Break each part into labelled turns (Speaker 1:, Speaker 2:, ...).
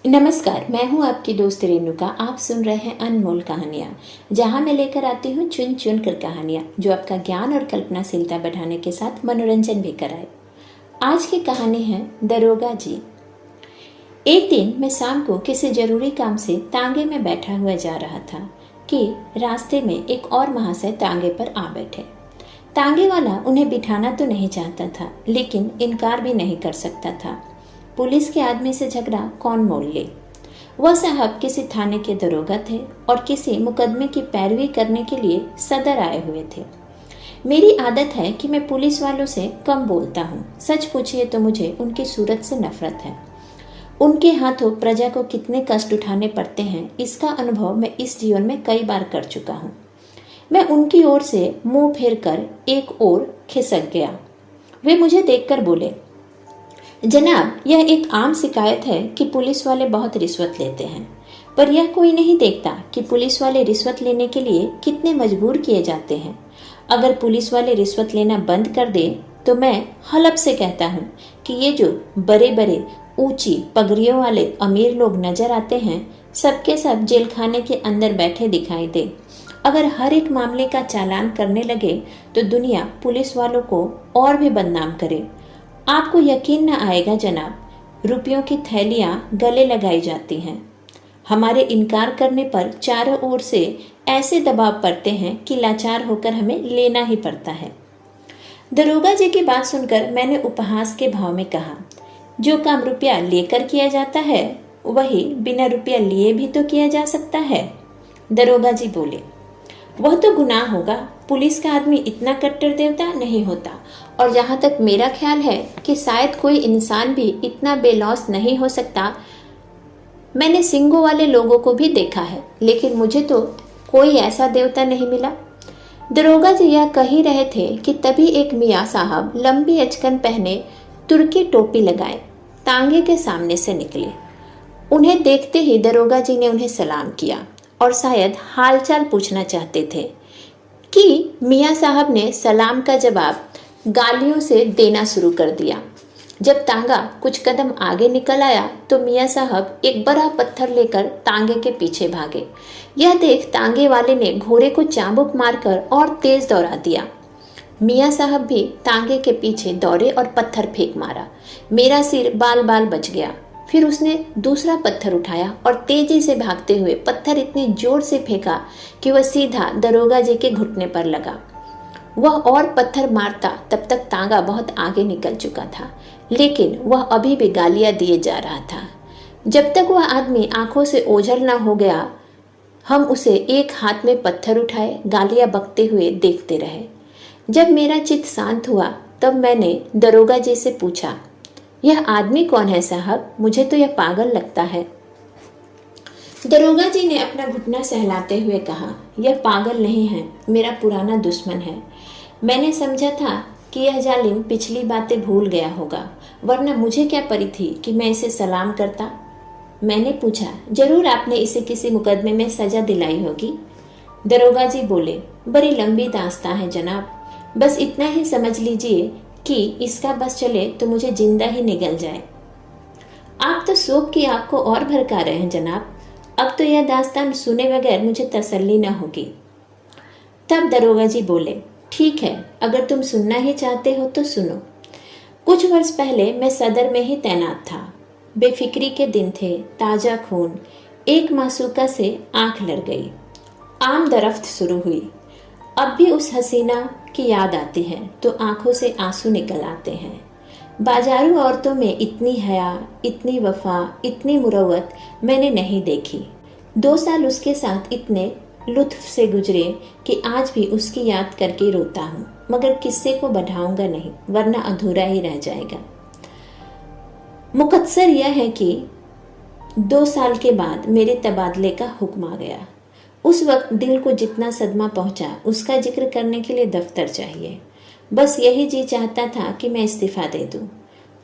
Speaker 1: नमस्कार, मैं हूं आपकी दोस्त रेणुका। आप सुन रहे हैं अनमोल कहानियां, जहां मैं लेकर आती हूं चुन चुन कर कहानियां जो आपका ज्ञान और कल्पनाशीलता बढ़ाने के साथ मनोरंजन भी कराए। आज की कहानी है दरोगा जी। एक दिन मैं शाम को किसी जरूरी काम से तांगे में बैठा हुआ जा रहा था कि रास्ते में एक और महाशय तांगे पर आ बैठे। तांगे वाला उन्हें बिठाना तो नहीं चाहता था, लेकिन इनकार भी नहीं कर सकता था। पुलिस के आदमी से झगड़ा कौन मोल ले। वह साहब किसी थाने के दरोगा थे और किसी मुकदमे की पैरवी करने के लिए सदर आए हुए थे। मेरी आदत है कि मैं पुलिस वालों से कम बोलता हूँ। सच पूछिए तो मुझे उनकी सूरत से नफरत है। उनके हाथों प्रजा को कितने कष्ट उठाने पड़ते हैं, इसका अनुभव मैं इस जीवन में कई बार कर चुका हूँ। मैं उनकी ओर से मुंह फेर कर एक ओर खिसक गया। वे मुझे देखकर बोले, जनाब, यह एक आम शिकायत है कि पुलिस वाले बहुत रिश्वत लेते हैं, पर यह कोई नहीं देखता कि पुलिस वाले रिश्वत लेने के लिए कितने मजबूर किए जाते हैं। अगर पुलिस वाले रिश्वत लेना बंद कर दे तो मैं हलफ से कहता हूँ कि ये जो बड़े बड़े ऊंची पगड़ियों वाले अमीर लोग नजर आते हैं, सबके सब जेल खाने के अंदर बैठे दिखाई दे। अगर हर एक मामले का चालान करने लगे तो दुनिया पुलिस वालों को और भी बदनाम करे। आपको यकीन न आएगा जनाब, रुपयों की थैलियां गले लगाई जाती हैं। हमारे इनकार करने पर चारों ओर से ऐसे दबाव पड़ते हैं कि लाचार होकर हमें लेना ही पड़ता है। दरोगा जी की बात सुनकर मैंने उपहास के भाव में कहा, जो काम रुपया लेकर किया जाता है वही बिना रुपया लिए भी तो किया जा सकता है। दरोगा जी बोले, वह तो गुनाह होगा। पुलिस का आदमी इतना कट्टर देवता नहीं होता, और जहाँ तक मेरा ख्याल है कि शायद कोई इंसान भी इतना बेलौस नहीं हो सकता। मैंने सींगों वाले लोगों को भी देखा है, लेकिन मुझे तो कोई ऐसा देवता नहीं मिला। दरोगा जी यह कह ही रहे थे कि तभी एक मियाँ साहब लंबी अचकन पहने, तुर्की टोपी लगाए, तांगे के सामने से निकले। उन्हें देखते ही दरोगा जी ने उन्हें सलाम किया और शायद हालचाल पूछना चाहते थे कि मियाँ साहब ने सलाम का जवाब गालियों से देना शुरू कर दिया। जब तांगा कुछ कदम आगे निकल आया तो मियाँ साहब एक बड़ा पत्थर लेकर तांगे के पीछे भागे। यह देख तांगे वाले ने घोड़े को चाबुक मारकर और तेज दौड़ा दिया। मियाँ साहब भी तांगे के पीछे दौड़े और पत्थर फेंक मारा। मेरा सिर बाल बाल बच गया। फिर उसने दूसरा पत्थर उठाया और तेजी से भागते हुए पत्थर इतनी जोर से फेंका कि वह सीधा दरोगा जी के घुटने पर लगा। वह और पत्थर मारता, तब तक तांगा बहुत आगे निकल चुका था, लेकिन वह अभी भी गालियां दिए जा रहा था। जब तक वह आदमी आंखों से ओझल न हो गया, हम उसे एक हाथ में पत्थर उठाए गालियां बकते हुए देखते रहे। जब मेरा चित्त शांत हुआ तब मैंने दरोगा जी से पूछा, यह आदमी कौन है साहब? मुझे तो यह पागल लगता है। दरोगा जी ने अपना घुटना सहलाते हुए कहा, यह पागल नहीं है, मेरा पुराना दुश्मन है। मैंने समझा था कि यह जालिम पिछली बातें भूल गया होगा, वरना मुझे क्या पड़ी थी कि मैं इसे सलाम करता। मैंने पूछा, जरूर आपने इसे किसी मुकदमे में सजा दिलाई होगी। दरोगा जी बोले, बड़ी लंबी दास्तां है जनाब, बस इतना ही समझ लीजिए कि इसका बस चले तो मुझे जिंदा ही निगल जाए। आप तो शोक की आग को और भड़का रहे हैं जनाब। अब तो यह दास्तान सुने बगैर मुझे तसल्ली न होगी। तब दरोगा जी बोले, ठीक है, अगर तुम सुनना ही चाहते हो तो सुनो। कुछ वर्ष पहले मैं सदर में ही तैनात था। बेफिक्री के दिन थे, ताजा खून। एक मासूका से आंख लड़ गई। आम दरफ्त शुरू हुई। अब भी उस हसीना की याद आती है तो आंखों से आंसू निकल आते हैं। बाजारू औरतों में इतनी हया, इतनी वफा, इतनी मुरव्वत मैंने नहीं देखी। 2 साल उसके साथ इतने लुत्फ से गुजरे कि आज भी उसकी याद करके रोता हूँ, मगर किस्से को बढ़ाऊंगा नहीं, वरना अधूरा ही रह जाएगा। मुकद्दर यह है कि 2 साल के बाद मेरे तबादले का हुक्म आ गया। उस वक्त दिल को जितना सदमा पहुंचा उसका जिक्र करने के लिए दफ्तर चाहिए। बस यही जी चाहता था कि मैं इस्तीफा दे दूं।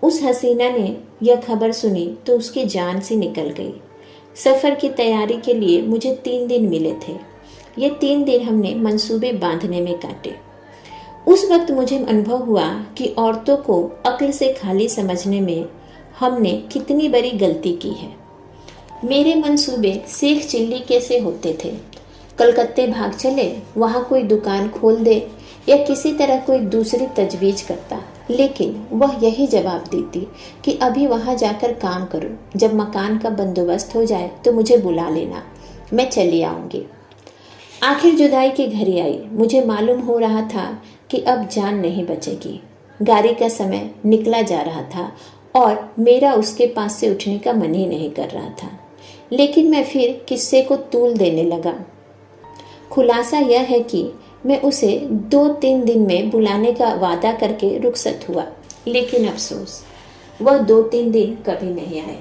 Speaker 1: उस हसीना ने यह खबर सुनी तो उसकी जान सी निकल गई। सफ़र की तैयारी के लिए मुझे 3 दिन मिले थे। ये 3 दिन हमने मंसूबे बांधने में काटे। उस वक्त मुझे अनुभव हुआ कि औरतों को अक्ल से खाली समझने में हमने कितनी बड़ी गलती की है। मेरे मंसूबे सीख चिल्ली कैसे होते थे। कलकत्ते भाग चले, वहाँ कोई दुकान खोल दे या किसी तरह कोई दूसरी तजवीज करता, लेकिन वह यही जवाब देती कि अभी वहाँ जाकर काम करो, जब मकान का बंदोबस्त हो जाए तो मुझे बुला लेना, मैं चली आऊँगी। आखिर जुदाई की घड़ी आई। मुझे मालूम हो रहा था कि अब जान नहीं बचेगी। गाड़ी का समय निकला जा रहा था और मेरा उसके पास से उठने का मन ही नहीं कर रहा था, लेकिन मैं फिर किस्से को तूल देने लगा। खुलासा यह है कि मैं उसे 2-3 दिन में बुलाने का वादा करके रुखसत हुआ, लेकिन अफसोस वह 2-3 दिन कभी नहीं आए।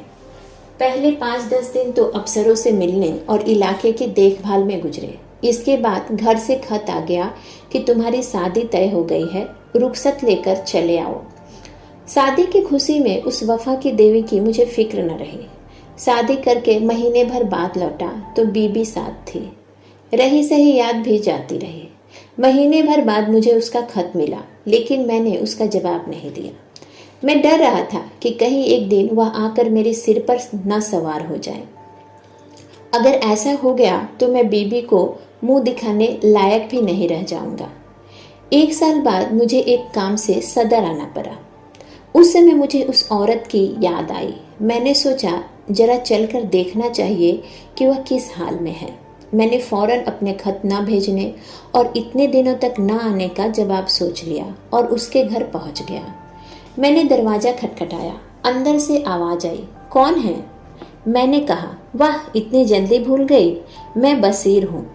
Speaker 1: पहले 5-10 दिन तो अफसरों से मिलने और इलाके की देखभाल में गुजरे। इसके बाद घर से खत आ गया कि तुम्हारी शादी तय हो गई है, रुखसत लेकर चले आओ। शादी की खुशी में उस वफा की देवी की मुझे फिक्र न रही। शादी करके महीने भर बाद लौटा तो बीबी साथ थी, रही सही याद भी जाती रही। महीने भर बाद मुझे उसका खत मिला, लेकिन मैंने उसका जवाब नहीं दिया। मैं डर रहा था कि कहीं एक दिन वह आकर मेरे सिर पर न सवार हो जाए। अगर ऐसा हो गया तो मैं बीबी को मुंह दिखाने लायक भी नहीं रह जाऊंगा। 1 साल बाद मुझे एक काम से सदर आना पड़ा। उस समय मुझे उस औरत की याद आई। मैंने सोचा जरा चलकर देखना चाहिए कि वह किस हाल में है। मैंने फौरन अपने खत न भेजने और इतने दिनों तक न आने का जवाब सोच लिया और उसके घर पहुंच गया। मैंने दरवाज़ा खटखटाया। अंदर से आवाज़ आई, कौन है? मैंने कहा, वाह, इतनी जल्दी भूल गई, मैं बसीर हूँ।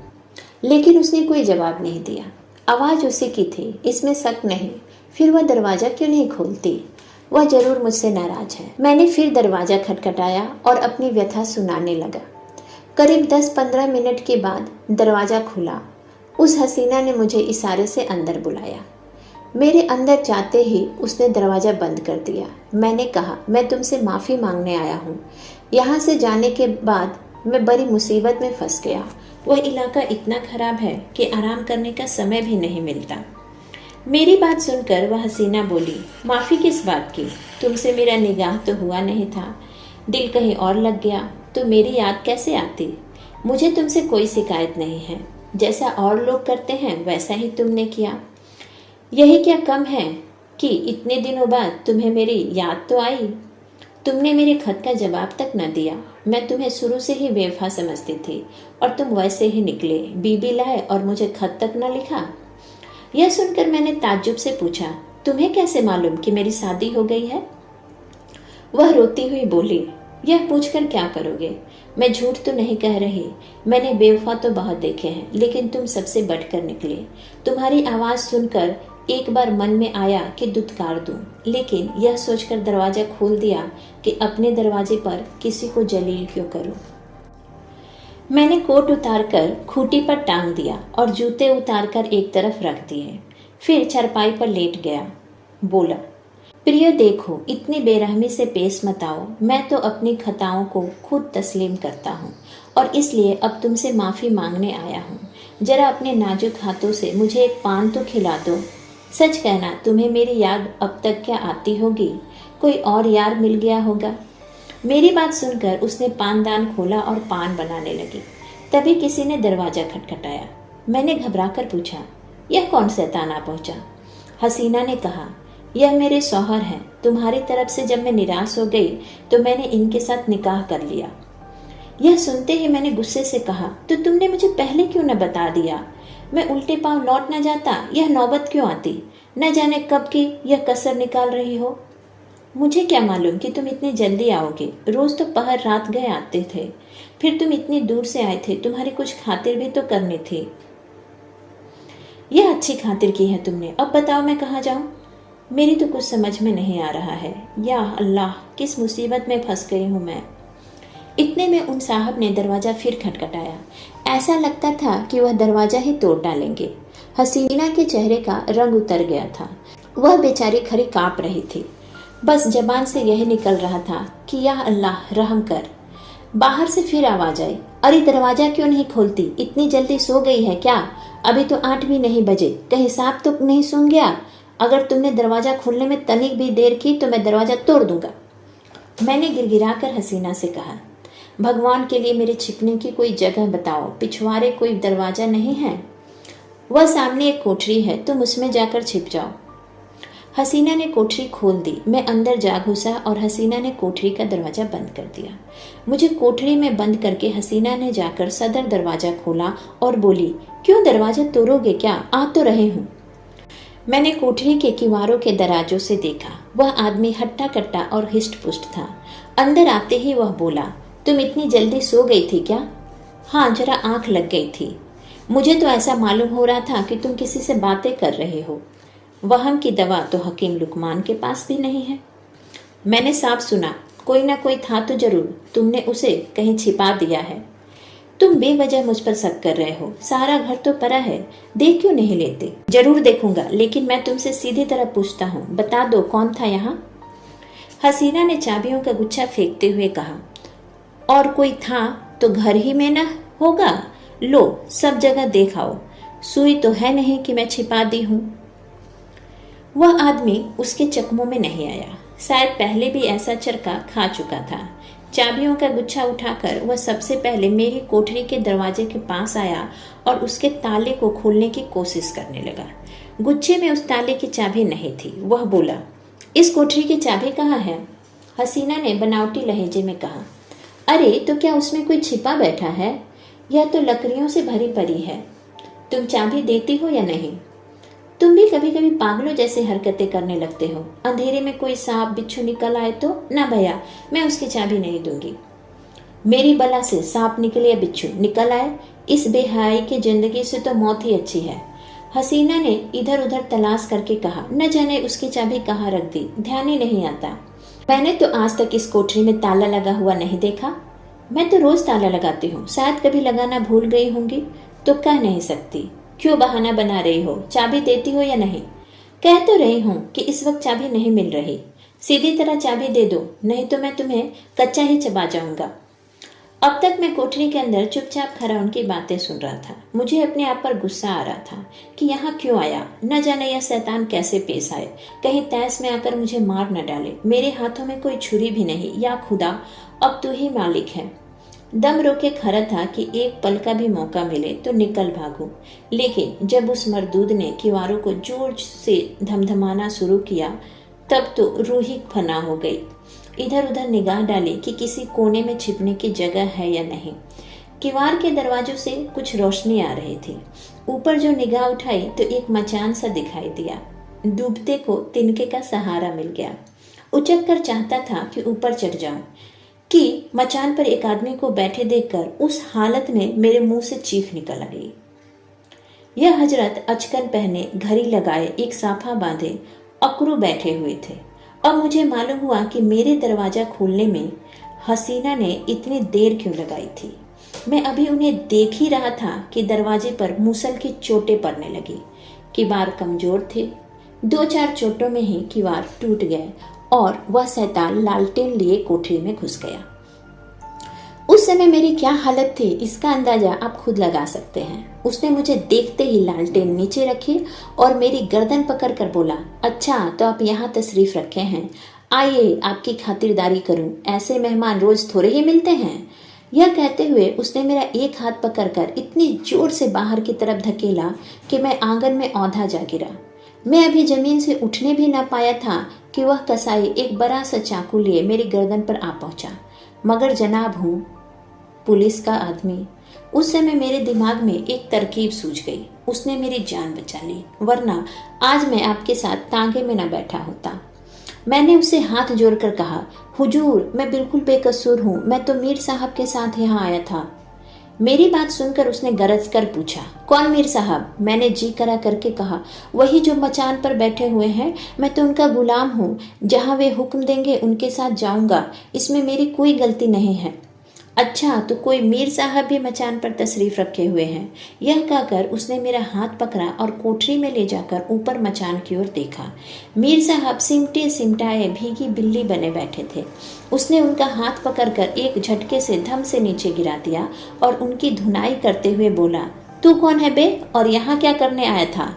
Speaker 1: लेकिन उसने कोई जवाब नहीं दिया। आवाज़ उसी की थी, इसमें शक नहीं। फिर वह दरवाज़ा क्यों नहीं खोलती? वह जरूर मुझसे नाराज है। मैंने फिर दरवाज़ा खटखटाया और अपनी व्यथा सुनाने लगा। करीब 10-15 मिनट के बाद दरवाज़ा खुला। उस हसीना ने मुझे इशारे से अंदर बुलाया। मेरे अंदर जाते ही उसने दरवाज़ा बंद कर दिया। मैंने कहा, मैं तुमसे माफ़ी मांगने आया हूँ। यहाँ से जाने के बाद मैं बड़ी मुसीबत में फंस गया। वह इलाका इतना खराब है कि आराम करने का समय भी नहीं मिलता। मेरी बात सुनकर वह हसीना बोली, माफ़ी किस बात की? तुमसे मेरा निगाह तो हुआ नहीं था, दिल कहीं और लग गया तो मेरी याद कैसे आती? मुझे तुमसे कोई शिकायत नहीं है। जैसा और लोग करते हैं वैसा ही तुमने किया। यही क्या कम है कि इतने दिनों बाद तुम्हें मेरी याद तो आई। तुमने मेरे खत का जवाब तक न दिया। मैं तुम्हें शुरू से ही बेवफा समझती थी और तुम वैसे ही निकले। बीबी लाए और मुझे खत तक न लिखा। यह सुनकर मैंने ताज्जुब से पूछा, तुम्हें कैसे मालूम कि मेरी शादी हो गई है? वह रोती हुई बोली, यह पूछकर क्या करोगे? मैं झूठ तो नहीं कह रही। मैंने बेवफा तो बहुत देखे हैं, लेकिन तुम सबसे बढ़कर निकले। तुम्हारी आवाज़ सुनकर एक बार मन में आया कि दुत्कार दूं, लेकिन यह सोचकर दरवाज़ा खोल दिया कि अपने दरवाजे पर किसी को जलील क्यों करूं। मैंने कोट उतारकर खूंटी पर टांग दिया और जूते उतारकर एक तरफ रख दिए। फिर चारपाई पर लेट गया। बोला, प्रिय देखो, इतनी बेरहमी से पेश मत आओ। मैं तो अपनी खताओं को खुद तस्लीम करता हूँ और इसलिए अब तुमसे माफ़ी मांगने आया हूँ। जरा अपने नाजुक हाथों से मुझे एक पान तो खिला दो। सच कहना, तुम्हें मेरी याद अब तक क्या आती होगी? कोई और यार मिल गया होगा। मेरी बात सुनकर उसने पानदान खोला और पान बनाने लगी। तभी किसी ने दरवाज़ा खटखटाया। मैंने घबराकर पूछा, यह कौन शैतान आ पहुँचा? हसीना ने कहा, यह मेरे शौहर हैं। तुम्हारी तरफ से जब मैं निराश हो गई तो मैंने इनके साथ निकाह कर लिया। यह सुनते ही मैंने गुस्से से कहा, तो तुमने मुझे पहले क्यों न बता दिया? मैं उल्टे पांव लौट न जाता, यह नौबत क्यों आती? न जाने कब की यह कसर निकाल रही हो। मुझे क्या मालूम कि तुम इतनी जल्दी आओगे। रोज तो पहर रात गए आते थे, फिर तुम इतनी दूर से आए थे, तुम्हारी कुछ खातिर भी तो करनी थी। यह अच्छी खातिर की है तुमने। अब बताओ मैं कहाँ जाऊं? मेरी तो कुछ समझ में नहीं आ रहा है। या अल्लाह, किस मुसीबत में फंस गई हूँ मैं। इतने में उन साहब ने दरवाज़ा फिर खटखटाया। ऐसा लगता था कि वह दरवाज़ा ही तोड़ डालेंगे। हसीना के चेहरे का रंग उतर गया था। वह बेचारी खड़ी काँप रही थी। बस जबान से यही निकल रहा था कि या अल्लाह रहम कर। बाहर से फिर आवाज़ आई, अरे दरवाज़ा क्यों नहीं खोलती? इतनी जल्दी सो गई है क्या? अभी तो 8 भी नहीं बजे, कहीं सांप तो नहीं सूंघ गया? अगर तुमने दरवाज़ा खोलने में तनिक भी देर की तो मैं दरवाज़ा तोड़ दूंगा। मैंने गिड़गिड़ाकर हसीना से कहा, भगवान के लिए मेरे छिपने की कोई जगह बताओ, पिछवाड़े कोई दरवाजा नहीं है? वह सामने एक कोठरी है, तुम उसमें जाकर छिप जाओ। हसीना ने कोठरी खोल दी। मैं अंदर जा घुसा और हसीना ने कोठरी का दरवाजा बंद कर दिया। मुझे कोठरी में बंद करके हसीना ने जाकर सदर दरवाजा खोला और बोली, क्यों दरवाजा तोड़ोगे क्या? आ तो रहे हूँ। मैंने कोठरी के किवारों के दराजों से देखा। वह आदमी हट्टा कट्टा और हिस्ट पुष्ट था। अंदर आते ही वह बोला, तुम इतनी जल्दी सो गई थी क्या? हाँ, जरा आंख लग गई थी। मुझे तो ऐसा मालूम हो रहा था कि तुम किसी से बातें कर रहे हो। वहम की दवा तो हकीम लुकमान के पास भी नहीं है। मैंने साफ सुना, कोई ना कोई था तो जरूर, तुमने उसे कहीं छिपा दिया है। तुम बेवजह मुझ पर शक कर रहे हो। सारा घर तो परा है, देख क्यों नहीं लेते? जरूर देखूंगा, लेकिन मैं तुमसे सीधी तरह पूछता हूँ, बता दो कौन था यहाँ? हसीना ने चाबियों का गुच्छा फेंकते हुए कहा, और कोई था तो घर ही में न होगा। लो, सब जगह देखाओ, सुई तो है नहीं कि मैं छिपा दी हूँ। वह आदमी उसके चकमों में नहीं आया। शायद पहले भी ऐसा चरका खा चुका था। चाबियों का गुच्छा उठाकर वह सबसे पहले मेरी कोठरी के दरवाजे के पास आया और उसके ताले को खोलने की कोशिश करने लगा। गुच्छे में उस ताले की चाबी नहीं थी। वह बोला, इस कोठरी की चाबी कहाँ है? हसीना ने बनावटी लहजे में कहा, अरे तो क्या उसमें कोई छिपा बैठा है? यह तो लकड़ियों से भरी पड़ी है। तुम चाबी देती हो या नहीं? तुम भी कभी कभी पागलों जैसे हरकतें करने लगते हो। अंधेरे में कोई सांप बिच्छू निकल आए तो? ना भैया, मैं उसकी चाबी नहीं दूंगी। मेरी बला से सांप निकले या बिच्छू निकल आए, इस बेहयाई की जिंदगी से तो मौत ही अच्छी है। हसीना ने इधर उधर तलाश करके कहा, न जाने उसकी चाबी कहाँ रख दी, ध्यान ही नहीं आता। मैंने तो आज तक इस कोठरी में ताला लगा हुआ नहीं देखा। मैं तो रोज ताला लगाती हूँ, शायद कभी लगाना भूल गई होंगी तो कह नहीं सकती। क्यों बहाना बना रही हो? चाबी देती हो या नहीं? कह तो रही हूँ कि इस वक्त चाबी नहीं मिल रही। सीधी तरह चाबी दे दो, नहीं तो मैं तुम्हें कच्चा ही चबा जाऊंगा। अब तक मैं कोठरी के अंदर चुपचाप खड़ा उनकी बातें सुन रहा था। मुझे अपने आप पर गुस्सा आ रहा था कि यहाँ क्यों आया। न जाने यह शैतान कैसे पेश आए, कहीं तैस में आकर मुझे मार न डाले। मेरे हाथों में कोई छुरी भी नहीं। या खुदा, अब तू ही मालिक है। दम रोके खड़ा था कि एक पल का भी मौका मिले तो निकल भागूं, लेकिन जब उस मरदूद ने किवारों को जोर से धमधमाना शुरू किया तब तो रूह ही फना हो गई। इधर उधर निगाह डाली कि किसी कोने में छिपने की जगह है या नहीं। किवार के दरवाजों से कुछ रोशनी आ रही थी। ऊपर जो निगाह उठाई तो एक मचान सा दिखाई दिया। डूबते को तिनके का सहारा मिल गया। उचक कर चाहता था कि ऊपर चढ़ जाऊं कि मचान पर एक आदमी को बैठे देखकर उस हालत में मेरे मुंह से चीख निकल आ गई। यह हजरत अचकन पहने, घड़ी लगाए, एक साफा बांधे अकरू बैठे हुए थे। अब मुझे मालूम हुआ कि मेरे दरवाजा खोलने में हसीना ने इतनी देर क्यों लगाई थी। मैं अभी उन्हें देख ही रहा था कि दरवाजे पर मूसल की चोटें पड़ने लगी। किवार कमजोर थे। 2-4 चोटों में ही किवार टूट गए और वह शैतान लालटेन लिए कोठरी में घुस गया। उस समय मेरी क्या हालत थी इसका अंदाजा आप खुद लगा सकते हैं। उसने मुझे देखते ही लालटेन नीचे रखी और मेरी गर्दन पकड़कर बोला, अच्छा तो आप यहाँ तशरीफ रखे हैं, आइए आपकी खातिरदारी करूं, ऐसे मेहमान रोज थोड़े ही मिलते हैं। यह कहते हुए उसने मेरा एक हाथ पकड़कर इतनी जोर से बाहर की तरफ धकेला कि मैं आंगन में औंधा जा गिरा। मैं अभी जमीन से उठने भी ना पाया था कि वह कसाई एक बड़ा सा चाकू लिए मेरी गर्दन पर आ पहुंचा। मगर जनाब हूँ पुलिस का आदमी। उस समय मेरे दिमाग में एक तरकीब सूझ गई। उसने मेरी जान बचा ली, वरना आज मैं आपके साथ तांगे में न बैठा होता। मैंने उसे हाथ जोड़कर कहा, हुजूर मैं बिल्कुल बेकसूर हूँ, मैं तो मीर साहब के साथ यहाँ आया था। मेरी बात सुनकर उसने गरज कर पूछा, कौन मीर साहब? मैंने जी करा करके कहा, वही जो मचान पर बैठे हुए हैं, मैं तो उनका गुलाम हूँ, जहाँ वे हुक्म देंगे उनके साथ जाऊंगा, इसमें मेरी कोई गलती नहीं है। अच्छा तो कोई मीर साहब भी मचान पर तशरीफ रखे हुए हैं। यह कहकर उसने मेरा हाथ पकड़ा और कोठरी में ले जाकर ऊपर मचान की ओर देखा। मीर साहब सिमटे सिमटाए भीगी बिल्ली बने बैठे थे। उसने उनका हाथ पकड़कर एक झटके से धम से नीचे गिरा दिया और उनकी धुनाई करते हुए बोला, तू कौन है बे और यहाँ क्या करने आया था?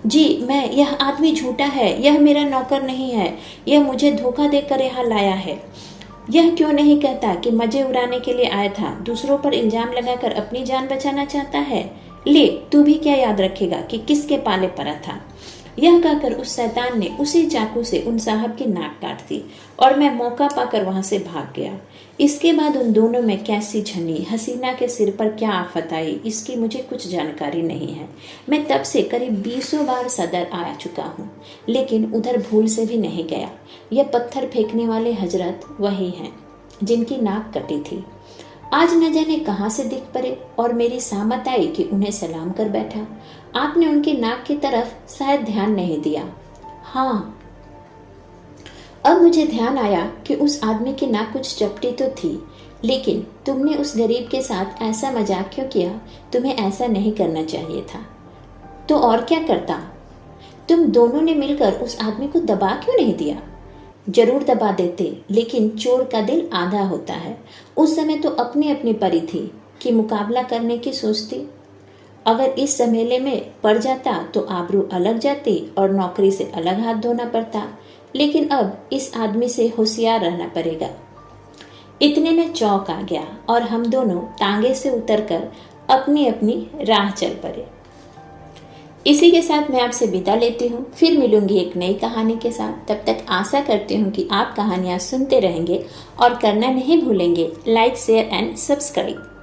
Speaker 1: जी यह आदमी झूठा है, यह मेरा नौकर नहीं है, यह मुझे धोखा देकर यहाँ लाया है। यह क्यों नहीं कहता कि मजे उड़ाने के लिए आया था, दूसरों पर इल्जाम लगाकर अपनी जान बचाना चाहता है। ले, तू भी क्या याद रखेगा कि किसके पाले पड़ा था। यह कहकर उस शैतान ने उसी चाकू से उन साहब की नाक काट दी और मैं मौका पाकर वहां से भाग गया। इसके बाद उन दोनों में कैसी झनी, हसीना के सिर पर क्या आफत आई, इसकी मुझे कुछ जानकारी नहीं है। मैं तब से करीब 20 बार सदर आ चुका हूँ, लेकिन उधर भूल से भी नहीं गया। यह पत्थर फेंकने वाले हजरत वही हैं जिनकी नाक कटी थी। आज न जाने कहाँ से दिख पड़े और मेरी सामत आई कि उन्हें सलाम कर बैठा। आपने उनकी नाक की तरफ शायद ध्यान नहीं दिया। हाँ, अब मुझे ध्यान आया कि उस आदमी की नाक कुछ चपटी तो थी, लेकिन तुमने उस गरीब के साथ ऐसा मजाक क्यों किया? तुम्हें ऐसा नहीं करना चाहिए था। तो और क्या करता? तुम दोनों ने मिलकर उस आदमी को दबा क्यों नहीं दिया? जरूर दबा देते, लेकिन चोर का दिल आधा होता है। उस समय तो अपनी अपनी परी थी कि मुकाबला करने की सोचती। अगर इस झमेले में पड़ जाता तो आबरू अलग जाती और नौकरी से अलग हाथ धोना पड़ता, लेकिन अब इस आदमी से होशियार रहना पड़ेगा। इतने में चौक आ गया और हम दोनों टांगे से उतरकर अपनी अपनी राह चल पड़े। इसी के साथ मैं आपसे विदा लेती हूँ। फिर मिलूंगी एक नई कहानी के साथ। तब तक आशा करती हूँ कि आप कहानियाँ सुनते रहेंगे और करना नहीं भूलेंगे लाइक, शेयर एंड सब्सक्राइब।